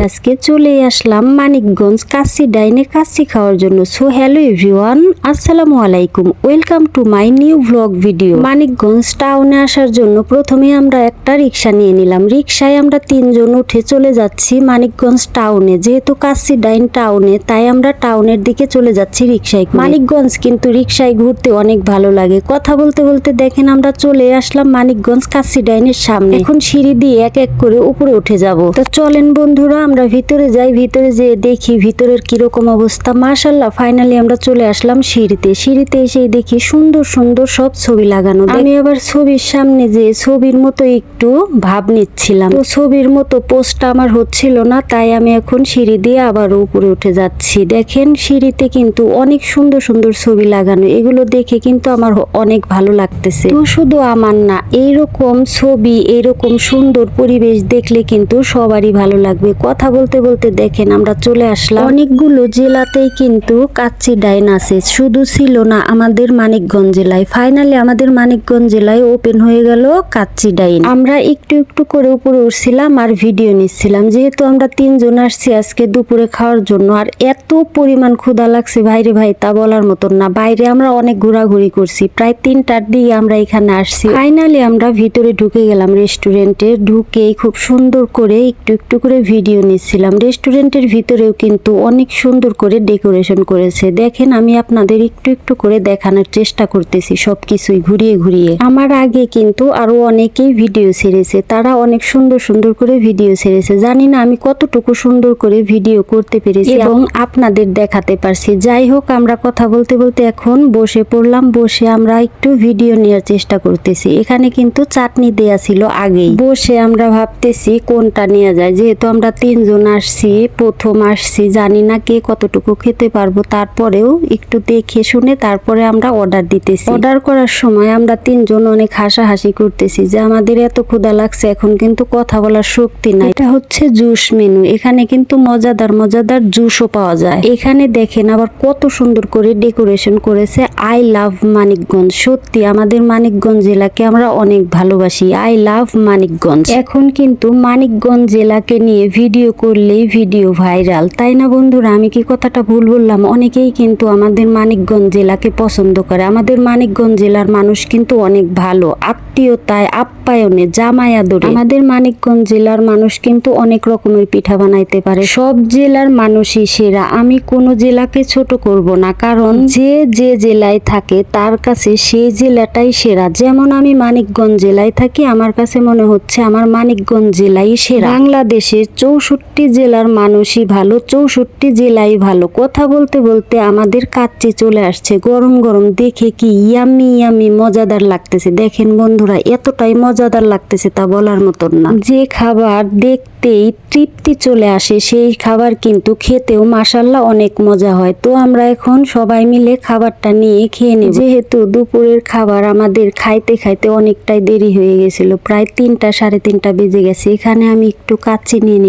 আজকে চলে আসলাম মানিকগঞ্জ কাচ্চি ডাইনে কাচ্চি খাওয়ার জন্য। সো হ্যালো এভরিওয়ান, আসসালামু আলাইকুম, welcome to my new blog video. Manikganj টাউনে আসার জন্য প্রথমে আমরা একটা রিক্সা নিয়ে নিলাম। রিক্সায় আমরা 3 জন উঠে চলে যাচ্ছি মানিকগঞ্জ টাউনে। যেহেতু কাচ্চি ডাইন টাউনে, তাই আমরা টাউনের দিকে চলে যাচ্ছি রিক্সায়। মানিকগঞ্জ কিন্তু রিক্সায় ঘুরতে অনেক ভালো লাগে। কথা বলতে বলতে দেখেন আমরা চলে আসলাম মানিকগঞ্জ কাচ্চি ডাইনের সামনে। এখন সিঁড়ি দিয়ে এক এক করে উপরে উঠে যাব। তো চলেন বন্ধুরা আমরা ভিতরে যাই। ভিতরে যেয়ে দেখি ভিতরের কিরকম অবস্থা। মাশাআল্লাহ, ফাইনালি আমরা চলে আসলাম সিঁড়িতে। সিঁড়িতে এসে দেখি সুন্দর সুন্দর সব ছবি লাগানো। আমি আবার ছবির সামনে যে ছবির মতো একটু ভাব নিচ্ছিলাম, তো ছবির মতো পোস্টটা আমার হচ্ছিল না, তাই আমি এখন সিঁড়ি দিয়ে আবার উপরে উঠে যাচ্ছি। দেখেন সিঁড়িতে কিন্তু অনেক সুন্দর সুন্দর ছবি লাগানো। এগুলো দেখে কিন্তু আমার অনেক ভালো লাগতেছে। তো শুধু আমার না, এইরকম ছবি, এইরকম সুন্দর পরিবেশ দেখলে কিন্তু সবারই ভালো লাগবে। কথা বলতে বলতে দেখেন আমরা চলে আসলাম। অনেকগুলো জেলাতেই কিন্তু কাচ্চি ডাইন আছে, শুধু ছিল না আমাদের মানিকগঞ্জ জেলায়। ফাইনালি আমাদের মানিকগঞ্জ জেলায় ওপেন হয়ে গেল কাচ্চি ডাইন। আমরা একটু একটু করে উপরে উঠছিলাম আর ভিডিও নিচ্ছিলাম। যেহেতু আমরা 3 জন আসছি আজকে দুপুরে খাওয়ার জন্য, আর এত পরিমাণ ক্ষুধা লাগছে ভাইরে ভাই, তা বলার মতন না। বাইরে আমরা অনেক ঘোরাঘুরি করছি, প্রায় 3টার দিকে আমরা এখানে আসছি। ফাইনালি আমরা ভিতরে ঢুকে গেলাম রেস্টুরেন্টে। ঢুকেই খুব সুন্দর করে একটু একটু করে ভিডিও নিচ্ছিলাম। রেস্টুরেন্টের ভিতরেও কিন্তু অনেক সুন্দর করে ডেকোরেশন করেছে। দেখেন আমি আপনাদের একটু একটু করে দেখানোর চেষ্টা করতেছি সবকিছুই ঘুরিয়ে ঘুরিয়ে। আমার আগে কিন্তু আরো অনেকেই ভিডিও ছেড়েছে, তারা অনেক সুন্দর সুন্দর করে ভিডিও ছেড়েছে। জানি না আমি কতটুকু সুন্দর করে ভিডিও করতে পেরেছি এবং আপনাদের দেখাতে পারছি। যাই হোক, আমরা কথা বলতে বলতে এখন বসে পড়লাম। বসে আমরা একটু ভিডিও নেওয়ার চেষ্টা করতেছি। এখানে কিন্তু চাটনি দেয়া ছিল আগেই। বসে আমরা ভাবতেছি কোনটা নেওয়া যায়। যেহেতু আমরা 3 জন আসছি, প্রথম আসছি, জানি না কে কতটুকু খেতে পারবো। তারপরেও একটু দেখে শুনে তারপরে আমরা অর্ডার দিতেছি। অর্ডার করার সময় আমরা 3 জন অনেক হাসাহাসি করতেছি যে আমাদের এত ক্ষুধা লাগছে, এখন কিন্তু কথা বলার শক্তি নাই। এটা হচ্ছে জুস মেনু। এখানে কিন্তু মজাদার মজাদার জুসও পাওয়া যায়। এখানে দেখেন আবার কত সুন্দর করে ডেকোরেশন করেছে। I love Manikganj. সত্যি আমাদের মানিকগঞ্জ জেলাকে আমরা অনেক ভালোবাসি। I love Manikganj. এখন কিন্তু মানিকগঞ্জ জেলাকে নিয়ে ভিডিও করলেই ভিডিও ভাইরাল, তাই না বন্ধুরা? আমি কি কথাটা ভুল বললাম? অনেকেই কিন্তু আমাদের মানিকগঞ্জ জেলাকে পছন্দ করে। আমাদের মানিকগঞ্জ জেলার মানুষ কিন্তু অনেক ভালো, আত্মীয়তায় আপ্যায়নে জামাই আদরে। আমাদের মানিকগঞ্জ জেলার মানুষ কিন্তু অনেক রকমের পিঠা বানাইতে পারে। সব জেলার মানুষই সেরা। আমি কোনো জেলাকে ছোট করব না, কারণ যে যে জেলায় থাকে তার কাছে সেই জেলাটাই সেরা। যেমন আমি মানিকগঞ্জ জেলায় থাকি, আমার কাছে মনে হচ্ছে আমার মানিকগঞ্জ জেলাই সেরা। বাংলাদেশের 64 জেলার মানুষই ভালো, 64 জেলাই ভালো। কথা বলতে বলতে আমাদের কাচ্চি চলে আসছে গরম গরম। দেখে কি ইয়ামি ইয়ামি মজাদার লাগতেছে। দেখেন বন্ধুরা, এতটাই মজাদার লাগতেছে তা বলার মতন না। যে খাবার দেখতেই তৃপ্তি চলে আসে, সেই খাবার কিন্তু খেতেও মাশাআল্লাহ অনেক মজা হয়। তো আমরা এখন সবাই মিলে খাবারটা নিয়ে খেয়ে নেব। যেহেতু দুপুরের খাবার আমাদের খাইতে খাইতে অনেকটাই দেরি হয়ে গেছিল, প্রায় 3টা 3:30 বেজে গেছে। এখানে আমি একটু কাচ্চি নিয়ে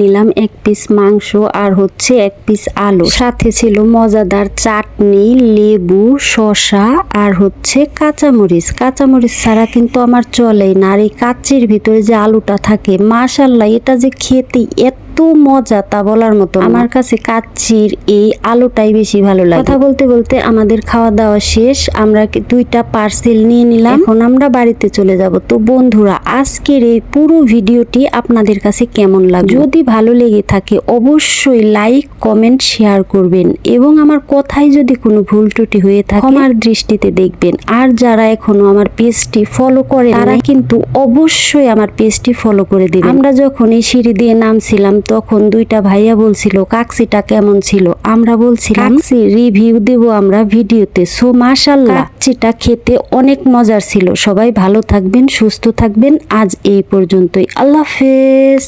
নিলাম 1 পিস মাংস আর হচ্ছে 1 পিস আলু। সাথে ছিল মজাদার চাটনি, লেবু, শসা আর হচ্ছে কাঁচামরিচ। কাঁচামরিচ ছাড়া কিন্তু আমার চলেই না। আর এই কাচ্চির ভিতরে যে আলুটা থাকে, মাশাআল্লাহ, এটা যে খেতে এত মজা তা বলার মতো। আমার কাছে কাচ্চির এই আলুটাই বেশি ভালো লাগে। কথা বলতে বলতে আমাদের খাওয়া দাওয়া শেষ। আমরা 2টা পার্সেল নিয়ে নিলাম। এখন আমরা বাড়িতে চলে যাব। তো বন্ধুরা, আজকের এই পুরো ভিডিওটি আপনাদের কাছে কেমন লাগলো? যদি ভালো লেগে থাকে অবশ্যই লাইক, কমেন্ট, শেয়ার করবেন এবং আমার কথায় যদি কোনো ভুল ত্রুটি হয়ে থাকে ক্ষমার দৃষ্টিতে দেখবেন। আর যারা এখনো আমার পেজটি ফলো করে তারা কিন্তু অবশ্যই আমার পেজটি ফলো করে দিবেন। আমরা যখন এই সিঁড়ি দিয়ে নামছিলাম তখন 2টা ভাইয়া বলছিল কাচ্চিটা কেমন ছিল। আমরা বলছিলাম কাচ্চি রিভিউ দেব আমরা ভিডিওতে। সো মাশাআল্লাহ, কাচ্চিটা খেতে অনেক মজার ছিল। সবাই ভালো থাকবেন, সুস্থ থাকবেন। আজ এই পর্যন্তই। আল্লাহ হাফেজ।